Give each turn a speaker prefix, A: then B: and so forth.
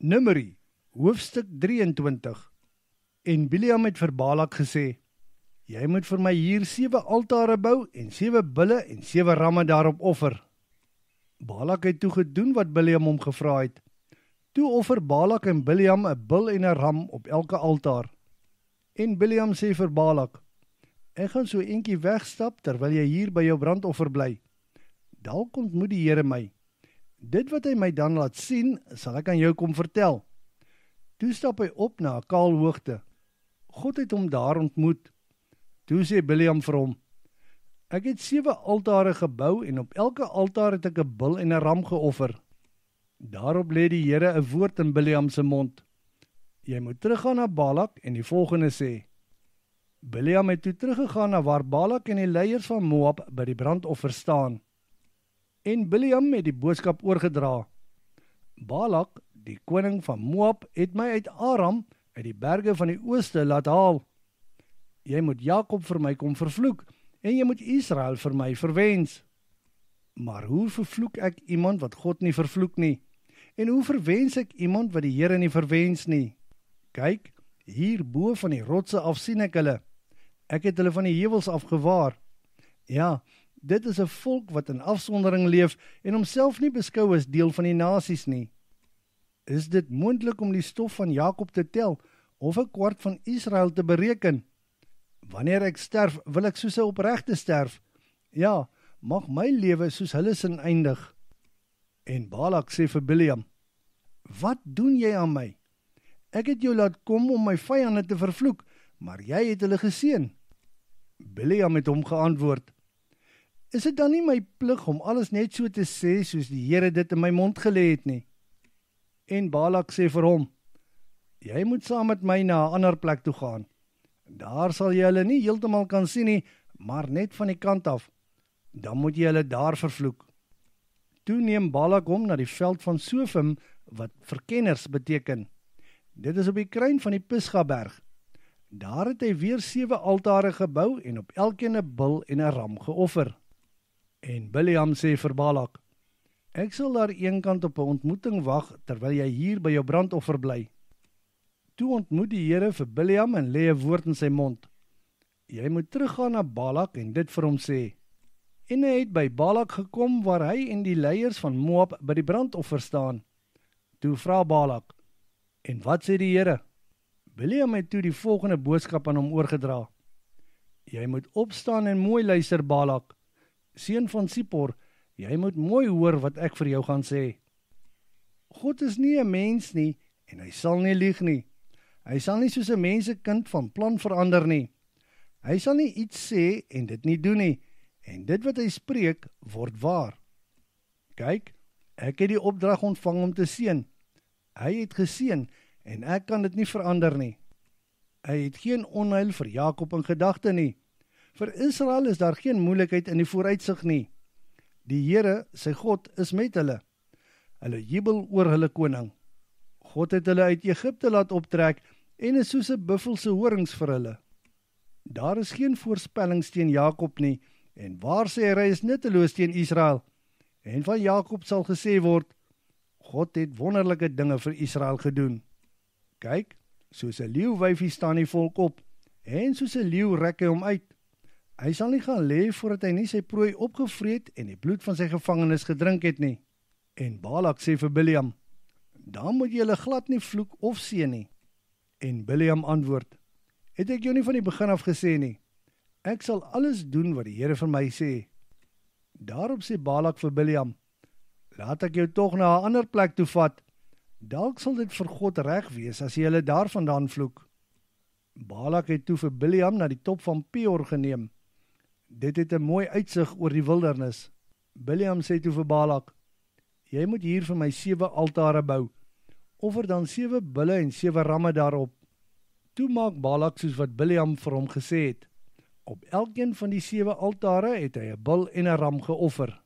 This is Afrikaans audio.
A: Numeri, hoofstuk 23. En Bileam het vir Balak gesê, jy moet vir my hier 7 altare bou en 7 bulle en 7 ramme daarop offer. Balak het toe gedoen wat Bileam hom gevra het. Toe offer Balak en Bileam 'n bul en 'n ram op elke altaar. En Bileam sê vir Balak, ek gaan so eentjie wegstap terwyl jy hier by jou brandoffer bly. Dalk ontmoet die Here my. Dit wat hy my dan laat sien, sal ek aan jou kom vertel. Toe stap hy op na 'n kaal hoogte. God het hom daar ontmoet. Toe sê Bileam vir hom, ek het 7 altare gebou en op elke altaar het ek 'n bul en 'n ram geoffer. Daarop lê die Here 'n woord in Bileam se mond. Jy moet teruggaan na Balak en die volgende sê. Bileam het toe teruggegaan na waar Balak en die leiers van Moab by die brandoffer staan. En Bileam het die boodskap oorgedra. Balak, die koning van Moab, het my uit Aram, uit die berge van die ooste, laat haal. Jy moet Jakob vir my kom vervloek, en jy moet Israel vir my verwens. Maar hoe vervloek ek iemand wat God nie vervloek nie? En hoe verwens ek iemand wat die Here nie verwens nie? Kyk, hier bo van die rotse af sien ek hulle. Ek het hulle van die heuwels afgewaar. Ja, dit is 'n volk wat in afsondering leef en homself nie beskou as deel van die nasies nie. Is dit moontlik om die stof van Jakob te tel of 'n kwart van Israel te bereken? Wanneer ek sterf, wil ek soos 'n opregte sterf. Ja, mag my lewe soos hulle sin eindig. En Balak sê vir Bileam, wat doen jy aan my? Ek het jou laat kom om my vyande te vervloek, maar jy het hulle geseën. Bileam het hom geantwoord, is dit dan nie my plig om alles net so te sê soos die Here dit in my mond gelê het nie? En Balak sê vir hom, jy moet saam met my na 'n ander plek toe gaan. Daar sal jy hulle nie heeltemal kan sien nie, maar net van die kant af. Dan moet jy hulle daar vervloek. Toe neem Balak hom na die veld van Sofim, wat verkenners beteken. Dit is op die kruin van die Pisgaberg. Daar het hy weer 7 altare gebou en op elkeen 'n bul en 'n ram geoffer. En Bileam sê vir Balak, ek sal daar eenkant op 'n ontmoeting wag terwyl jy hier by jou brandoffer bly. Toe ontmoet die Here vir Bileam en lê 'n woord in sy mond. Jy moet teruggaan na Balak en dit vir hom sê. En hy het by Balak gekom waar hy en die leiers van Moab by die brandoffer staan. Toe vra Balak, en wat sê die Here? Bileam het toe die volgende boodskap aan hom oorgedra. Jy moet opstaan en mooi luister, Balak. Seun van Sipor, jy moet mooi hoor wat ek vir jou gaan sê. God is nie 'n mens nie en hy sal nie lieg nie. Hy sal nie soos 'n mensekind van plan verander nie. Hy sal nie iets sê en dit nie doen nie, en dit wat hy spreek, word waar. Kyk, ek het die opdrag ontvang om te seën. Hy het geseën en ek kan dit nie verander nie. Hy het geen onheil vir Jakob in gedagte nie. Vir Israel is daar geen moeilikheid in die vooruitsig nie. Die Here, sy God, is met hulle. Hulle jubel oor hulle koning. God het hulle uit Egipte laat optrek en is soos 'n buffel se horings vir hulle. Daar is geen voorspellings teen Jakob nie, en waar sê hy is nutteloos teen Israel. En van Jakob sal gesê word, God het wonderlike dinge vir Israel gedoen. Kyk, soos 'n leeuwyfie staan die volk op, en soos 'n leeu rek hy hom uit. Hy sal nie gaan lê voordat hy nie sy prooi opgevreet en die bloed van sy gevangenes gedrink het nie. En Balak sê vir Bileam, dan moet jy hulle glad nie vloek of seën nie. En Bileam antwoord, het ek jou nie van die begin af gesê nie? Ek sal alles doen wat die Here vir my sê. Daarop sê Balak vir Bileam, laat ek jou tog na 'n ander plek toe vat. Dalk sal dit vir God reg wees as jy hulle daar vandaan vloek. Balak het toe vir Bileam na die top van Peor geneem. Dit het 'n mooi uitsig oor die wildernis. Bileam sê toe vir Balak, jy moet hier vir my 7 altare bou. Offer dan 7 bulle en 7 ramme daarop. Toe maak Balak soos wat Bileam vir hom gesê het. Op elkeen van die 7 altare het hy 'n bul en 'n ram geoffer.